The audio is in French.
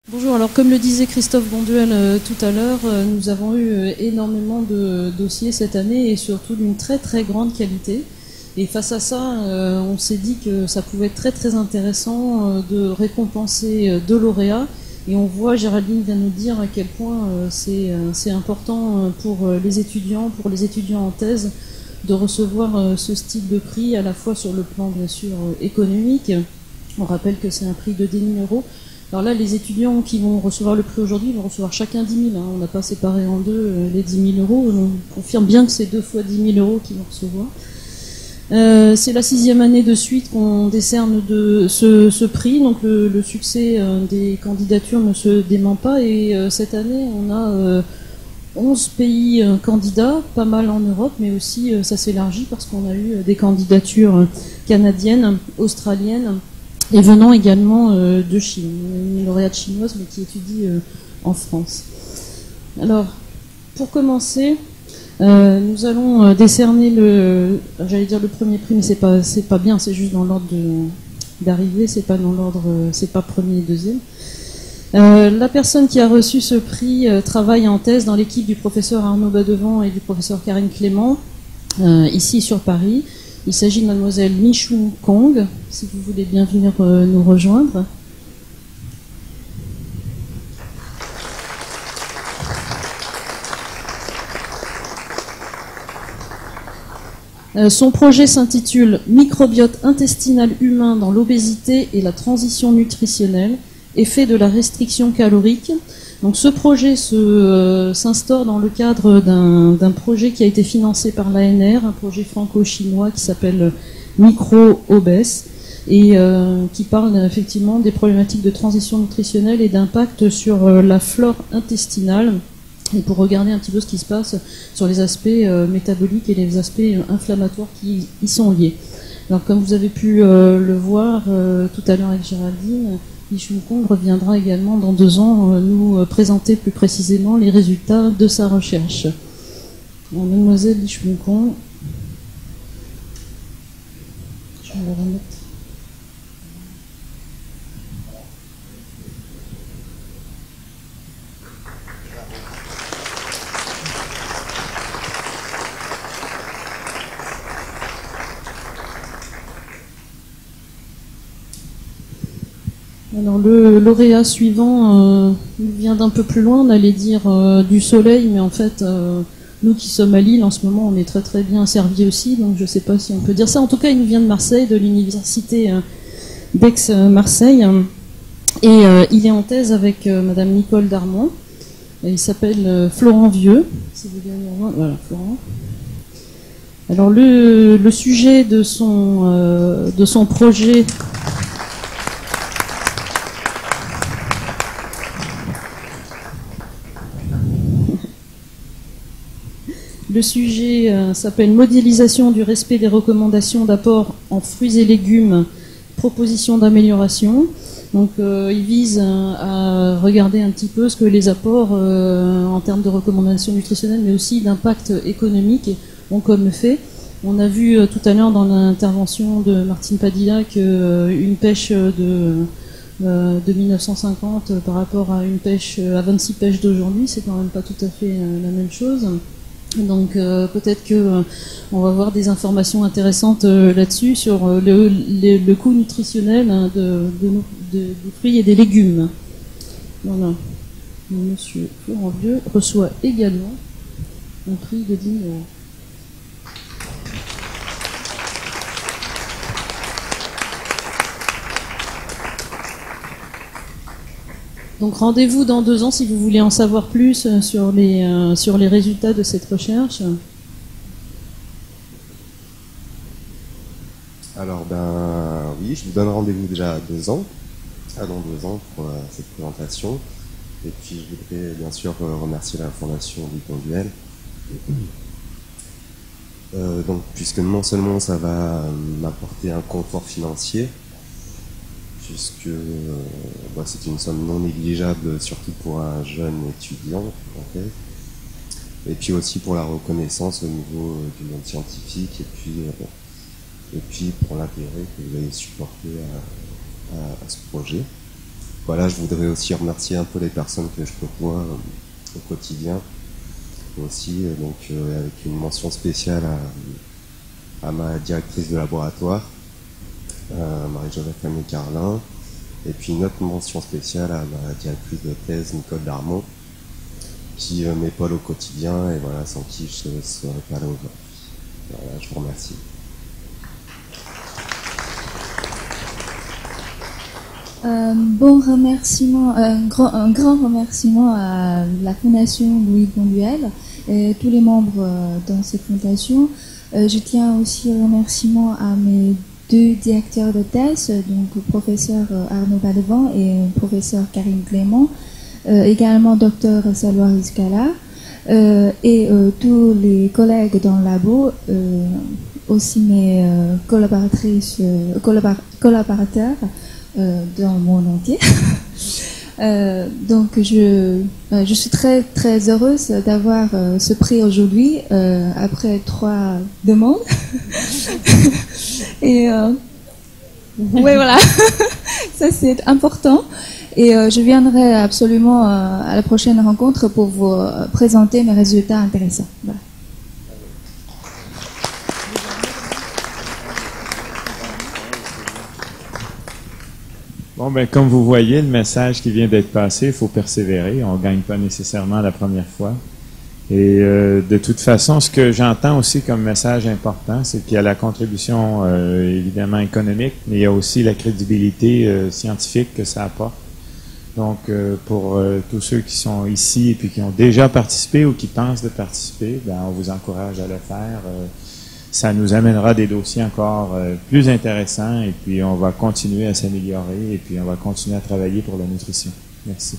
Bonjour, alors comme le disait Christophe Bonduel tout à l'heure, nous avons eu énormément de dossiers cette année et surtout d'une très très grande qualité. Et face à ça, on s'est dit que ça pouvait être très très intéressant de récompenser deux lauréats. Et on voit, Géraldine vient nous dire à quel point c'est important pour les étudiants en thèse, de recevoir ce style de prix à la fois sur le plan bien sûr économique. On rappelle que c'est un prix de 10 000 euros. Alors là, les étudiants qui vont recevoir le prix aujourd'hui vont recevoir chacun 10 000. On n'a pas séparé en deux les 10 000 euros. On confirme bien que c'est 2 fois 10 000 euros qu'ils vont recevoir. C'est la 6e année de suite qu'on décerne de ce prix. Donc le succès des candidatures ne se dément pas. Et cette année, on a 11 pays candidats, pas mal en Europe, mais aussi ça s'élargit parce qu'on a eu des candidatures canadiennes, australiennes, et venant également de Chine, une lauréate chinoise mais qui étudie en France. Alors, pour commencer, nous allons décerner j'allais dire le premier prix, mais c'est pas bien, c'est juste dans l'ordre d'arrivée, c'est pas dans l'ordre, c'est pas premier et deuxième. La personne qui a reçu ce prix travaille en thèse dans l'équipe du professeur Arnaud Badevant et du professeur Karine Clément, ici sur Paris. Il s'agit de mademoiselle Michou Kong, si vous voulez bien venir nous rejoindre. Son projet s'intitule « Microbiote intestinal humain dans l'obésité et la transition nutritionnelle, effet de la restriction calorique ». Donc ce projet s'instaure dans le cadre d'un projet qui a été financé par l'ANR, un projet franco-chinois qui s'appelle Micro-Obès et qui parle effectivement des problématiques de transition nutritionnelle et d'impact sur la flore intestinale, et pour regarder un petit peu ce qui se passe sur les aspects métaboliques et les aspects inflammatoires qui y sont liés. Alors comme vous avez pu le voir tout à l'heure avec Géraldine, Li Chun-Kong reviendra également dans 2 ans nous présenter plus précisément les résultats de sa recherche. Alors, mademoiselle Li Chun-Kong, je vais la remettre. Alors le lauréat suivant vient d'un peu plus loin, on allait dire du soleil, mais en fait nous qui sommes à Lille en ce moment on est très très bien servis aussi, donc je ne sais pas si on peut dire ça. En tout cas il nous vient de Marseille, de l'université d'Aix-Marseille, et il est en thèse avec madame Nicole Darmon, et il s'appelle Florent Vieux, si vous voulez nous rejoindre. Voilà, Florent. Alors le sujet de son projet... Le sujet s'appelle « Modélisation du respect des recommandations d'apport en fruits et légumes, proposition d'amélioration ». Donc il vise à regarder un petit peu ce que les apports en termes de recommandations nutritionnelles, mais aussi d'impact économique ont comme effet. On a vu tout à l'heure dans l'intervention de Martine Padilla qu'une pêche de 1950 par rapport à une pêche à 26 pêches d'aujourd'hui, c'est quand même pas tout à fait la même chose. Donc peut-être que on va avoir des informations intéressantes là-dessus sur le coût nutritionnel des fruits et des légumes. Voilà. Monsieur Florent Vieux reçoit également un prix de 10 000 euros. Donc rendez-vous dans 2 ans si vous voulez en savoir plus sur les résultats de cette recherche. Alors oui, je vous donne rendez-vous déjà à 2 ans, dans 2 ans pour cette présentation. Et puis je voudrais bien sûr remercier la Fondation Louis Bonduel. Donc puisque non seulement ça va m'apporter un confort financier, puisque c'est une somme non négligeable, surtout pour un jeune étudiant en fait, et puis aussi pour la reconnaissance au niveau du monde scientifique, et puis pour l'intérêt que vous avez supporté à ce projet. voilà, je voudrais aussi remercier un peu les personnes que je côtoie au quotidien aussi, avec une mention spéciale à ma directrice de laboratoire, Marie-Joseph Camille-Carlin, et puis une autre mention spéciale à ma directrice de thèse, Nicole Darmon, qui m'épaule au quotidien et voilà, sans qui je ne serais pas là aujourd'hui. Voilà, je vous remercie. Bon remerciement, un grand remerciement à la Fondation Louis Bonduelle et tous les membres dans cette fondation. Je tiens aussi un remerciement à mes deux directeurs de thèse, donc le professeur Arnaud Ballevant et le professeur Karine Clément, également docteur Salwa Rizkala, et tous les collègues dans le labo, aussi mes collaborateurs dans le monde entier. Donc je suis très très heureuse d'avoir ce prix aujourd'hui après 3 demandes. Et oui, voilà, ça c'est important. Et je viendrai absolument à la prochaine rencontre pour vous présenter mes résultats intéressants. Voilà. Bon, ben, comme vous voyez, le message qui vient d'être passé, il faut persévérer. On ne gagne pas nécessairement la première fois. Et de toute façon, ce que j'entends aussi comme message important, c'est qu'il y a la contribution évidemment économique, mais il y a aussi la crédibilité scientifique que ça apporte. Donc, pour tous ceux qui sont ici et puis qui ont déjà participé ou qui pensent de participer, ben, on vous encourage à le faire. Ça nous amènera des dossiers encore plus intéressants et puis on va continuer à s'améliorer et puis on va continuer à travailler pour la nutrition. Merci.